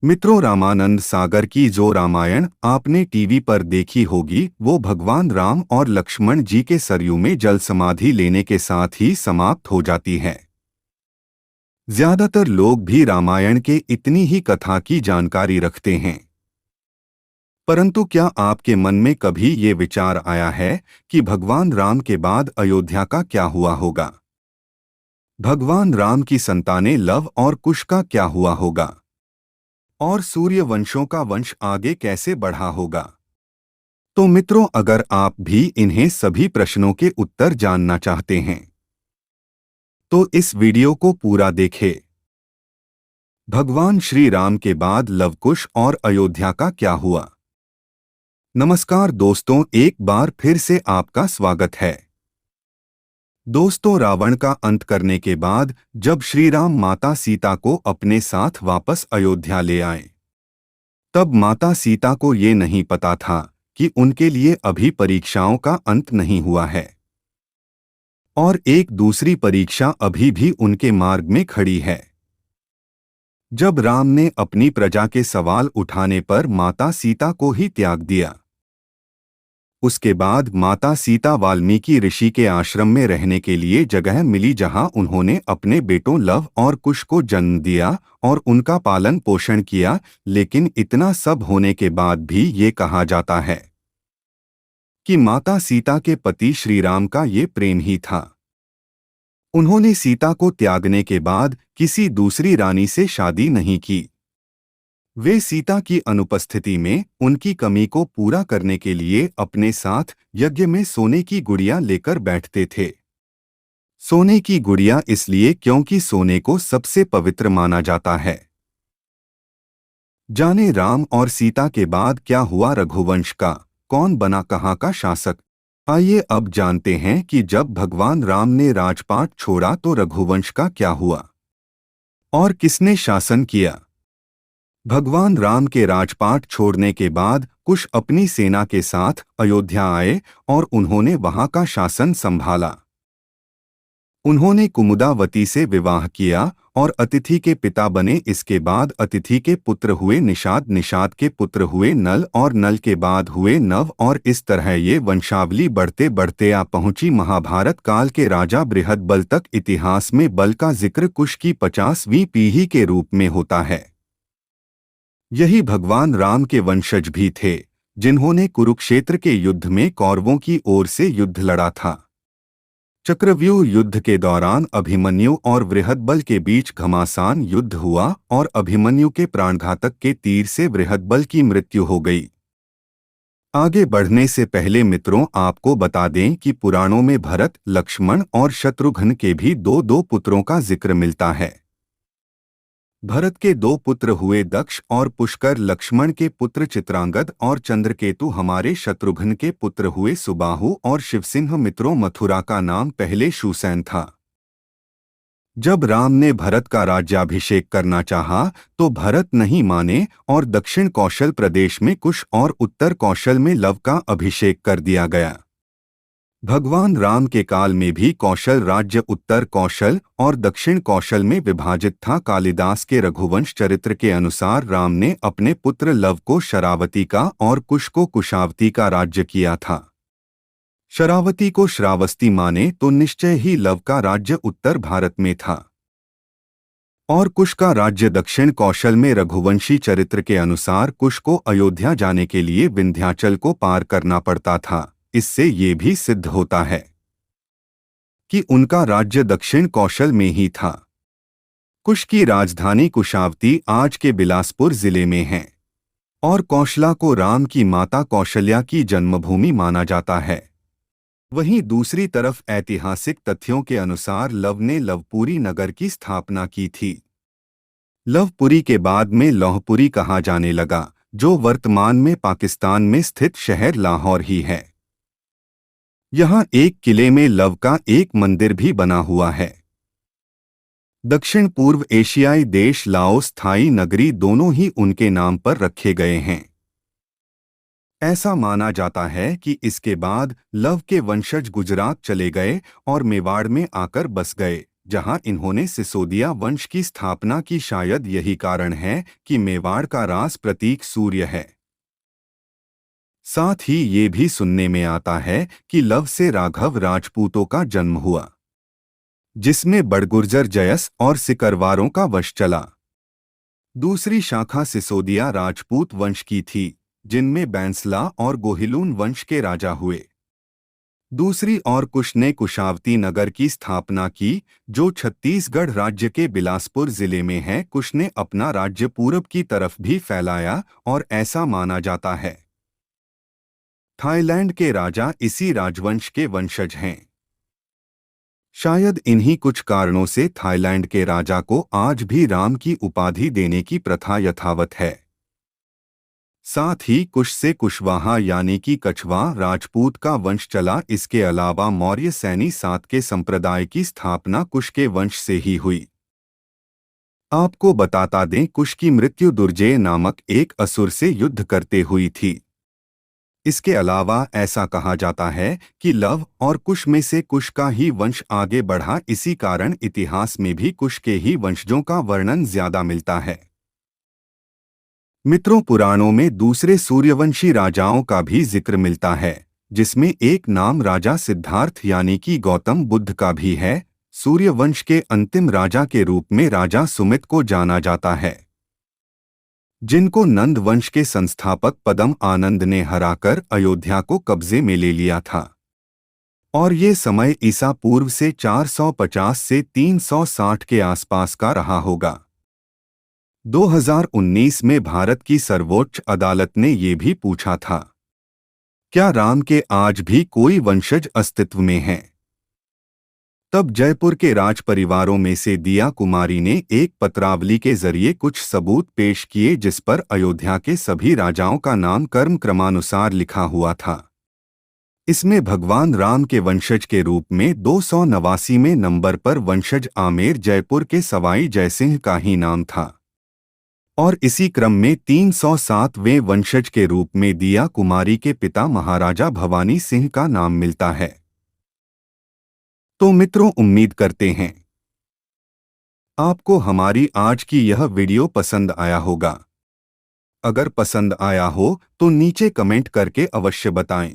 मित्रों, रामानंद सागर की जो रामायण आपने टीवी पर देखी होगी वो भगवान राम और लक्ष्मण जी के सरयू में जल समाधि लेने के साथ ही समाप्त हो जाती है। ज्यादातर लोग भी रामायण के इतनी ही कथा की जानकारी रखते हैं, परंतु क्या आपके मन में कभी ये विचार आया है कि भगवान राम के बाद अयोध्या का क्या हुआ होगा? भगवान राम की संतानें लव और कुश का क्या हुआ होगा? और सूर्य वंशों का वंश आगे कैसे बढ़ा होगा? तो मित्रों, अगर आप भी इन्हें सभी प्रश्नों के उत्तर जानना चाहते हैं तो इस वीडियो को पूरा देखें। भगवान श्री राम के बाद लवकुश और अयोध्या का क्या हुआ? नमस्कार दोस्तों, एक बार फिर से आपका स्वागत है। दोस्तों, रावण का अंत करने के बाद जब श्री राम माता सीता को अपने साथ वापस अयोध्या ले आए, तब माता सीता को ये नहीं पता था कि उनके लिए अभी परीक्षाओं का अंत नहीं हुआ है और एक दूसरी परीक्षा अभी भी उनके मार्ग में खड़ी है। जब राम ने अपनी प्रजा के सवाल उठाने पर माता सीता को ही त्याग दिया, उसके बाद माता सीता वाल्मीकि ऋषि के आश्रम में रहने के लिए जगह मिली, जहां उन्होंने अपने बेटों लव और कुश को जन्म दिया और उनका पालन पोषण किया। लेकिन इतना सब होने के बाद भी ये कहा जाता है कि माता सीता के पति श्री राम का ये प्रेम ही था। उन्होंने सीता को त्यागने के बाद किसी दूसरी रानी से शादी नहीं की। वे सीता की अनुपस्थिति में उनकी कमी को पूरा करने के लिए अपने साथ यज्ञ में सोने की गुड़िया लेकर बैठते थे। सोने की गुड़िया इसलिए क्योंकि सोने को सबसे पवित्र माना जाता है। जाने राम और सीता के बाद क्या हुआ रघुवंश का, कौन बना कहाँ का शासक? आइए अब जानते हैं कि जब भगवान राम ने राजपाट छोड़ा तो रघुवंश का क्या हुआ और किसने शासन किया। भगवान राम के राजपाट छोड़ने के बाद कुश अपनी सेना के साथ अयोध्या आए और उन्होंने वहां का शासन संभाला। उन्होंने कुमुदावती से विवाह किया और अतिथि के पिता बने। इसके बाद अतिथि के पुत्र हुए निषाद, निषाद के पुत्र हुए नल और नल के बाद हुए नव, और इस तरह ये वंशावली बढ़ते बढ़ते आ पहुंची महाभारत काल के राजा बृहदबल तक। इतिहास में बल का जिक्र कुश की 50वीं पीढ़ी के रूप में होता है। यही भगवान राम के वंशज भी थे जिन्होंने कुरुक्षेत्र के युद्ध में कौरवों की ओर से युद्ध लड़ा था। चक्रव्यूह युद्ध के दौरान अभिमन्यु और बृहदबल के बीच घमासान युद्ध हुआ और अभिमन्यु के प्राणघातक के तीर से बृहदबल की मृत्यु हो गई। आगे बढ़ने से पहले मित्रों, आपको बता दें कि पुराणों में भरत, लक्ष्मण और शत्रुघ्न के भी दो पुत्रों का जिक्र मिलता है। भरत के 2 पुत्र हुए दक्ष और पुष्कर, लक्ष्मण के पुत्र चित्रांगद और चंद्रकेतु, हमारे शत्रुघ्न के पुत्र हुए सुबाहु और शिवसिंह। मित्रों, मथुरा का नाम पहले शूसैन था। जब राम ने भरत का राज्याभिषेक करना चाहा तो भरत नहीं माने और दक्षिण कौशल प्रदेश में कुश और उत्तर कौशल में लव का अभिषेक कर दिया गया। भगवान राम के काल में भी कौशल राज्य उत्तर कौशल और दक्षिण कौशल में विभाजित था। कालिदास के रघुवंश चरित्र के अनुसार राम ने अपने पुत्र लव को शरावती का और कुश को कुशावती का राज्य किया था। शरावती को श्रावस्ती माने तो निश्चय ही लव का राज्य उत्तर भारत में था और कुश का राज्य दक्षिण कौशल में। रघुवंशी चरित्र के अनुसार कुश को अयोध्या जाने के लिए विंध्याचल को पार करना पड़ता था। इससे ये भी सिद्ध होता है कि उनका राज्य दक्षिण कौशल में ही था। कुश की राजधानी कुशावती आज के बिलासपुर जिले में है और कौशला को राम की माता कौशल्या की जन्मभूमि माना जाता है। वहीं दूसरी तरफ ऐतिहासिक तथ्यों के अनुसार लव ने लवपुरी नगर की स्थापना की थी। लवपुरी के बाद में लौहपुरी कहा जाने लगा, जो वर्तमान में पाकिस्तान में स्थित शहर लाहौर ही है। यहाँ एक किले में लव का एक मंदिर भी बना हुआ है। दक्षिण पूर्व एशियाई देश लाओस, थाई नगरी दोनों ही उनके नाम पर रखे गए हैं। ऐसा माना जाता है कि इसके बाद लव के वंशज गुजरात चले गए और मेवाड़ में आकर बस गए। जहां इन्होंने सिसोदिया वंश की स्थापना की। शायद यही कारण है कि मेवाड़ का रास प्रतीक सूर्य है। साथ ही ये भी सुनने में आता है कि लव से राघव राजपूतों का जन्म हुआ, जिसमें बड़गुर्जर जयस और सिकरवारों का वश चला। दूसरी शाखा सिसोदिया राजपूत वंश की थी, जिनमें बैंसला और गोहिलून वंश के राजा हुए। दूसरी ओर कुश ने कुशावती नगर की स्थापना की, जो छत्तीसगढ़ राज्य के बिलासपुर जिले में है। कुश ने अपना राज्य पूरब की तरफ भी फैलाया और ऐसा माना जाता है थाईलैंड के राजा इसी राजवंश के वंशज हैं। शायद इन्हीं कुछ कारणों से थाईलैंड के राजा को आज भी राम की उपाधि देने की प्रथा यथावत है। साथ ही कुश से कुशवाहा यानी कि कछवा राजपूत का वंश चला। इसके अलावा मौर्य सैनी सात के संप्रदाय की स्थापना कुश के वंश से ही हुई। आपको बताता दें, कुश की मृत्यु दुर्जय नामक एक असुर से युद्ध करते हुई थी। इसके अलावा ऐसा कहा जाता है कि लव और कुश में से कुश का ही वंश आगे बढ़ा। इसी कारण इतिहास में भी कुश के ही वंशजों का वर्णन ज्यादा मिलता है। मित्रों, पुराणों में दूसरे सूर्यवंशी राजाओं का भी जिक्र मिलता है, जिसमें एक नाम राजा सिद्धार्थ यानी कि गौतम बुद्ध का भी है। सूर्यवंश के अंतिम राजा के रूप में राजा सुमित को जाना जाता है, जिनको नंद वंश के संस्थापक पद्म आनंद ने हराकर अयोध्या को कब्जे में ले लिया था। और ये समय ईसा पूर्व से 450 से 360 के आसपास का रहा होगा। 2019 में भारत की सर्वोच्च अदालत ने ये भी पूछा था, क्या राम के आज भी कोई वंशज अस्तित्व में हैं? तब जयपुर के राज परिवारों में से दिया कुमारी ने एक पत्रावली के जरिए कुछ सबूत पेश किए, जिस पर अयोध्या के सभी राजाओं का नाम कर्म क्रमानुसार लिखा हुआ था। इसमें भगवान राम के वंशज के रूप में 289वें नंबर पर वंशज आमेर जयपुर के सवाई जयसिंह का ही नाम था, और इसी क्रम में 307वें वंशज के रूप में दिया कुमारी के पिता महाराजा भवानी सिंह का नाम मिलता है। तो मित्रों, उम्मीद करते हैं आपको हमारी आज की यह वीडियो पसंद आया होगा। अगर पसंद आया हो तो नीचे कमेंट करके अवश्य बताएं।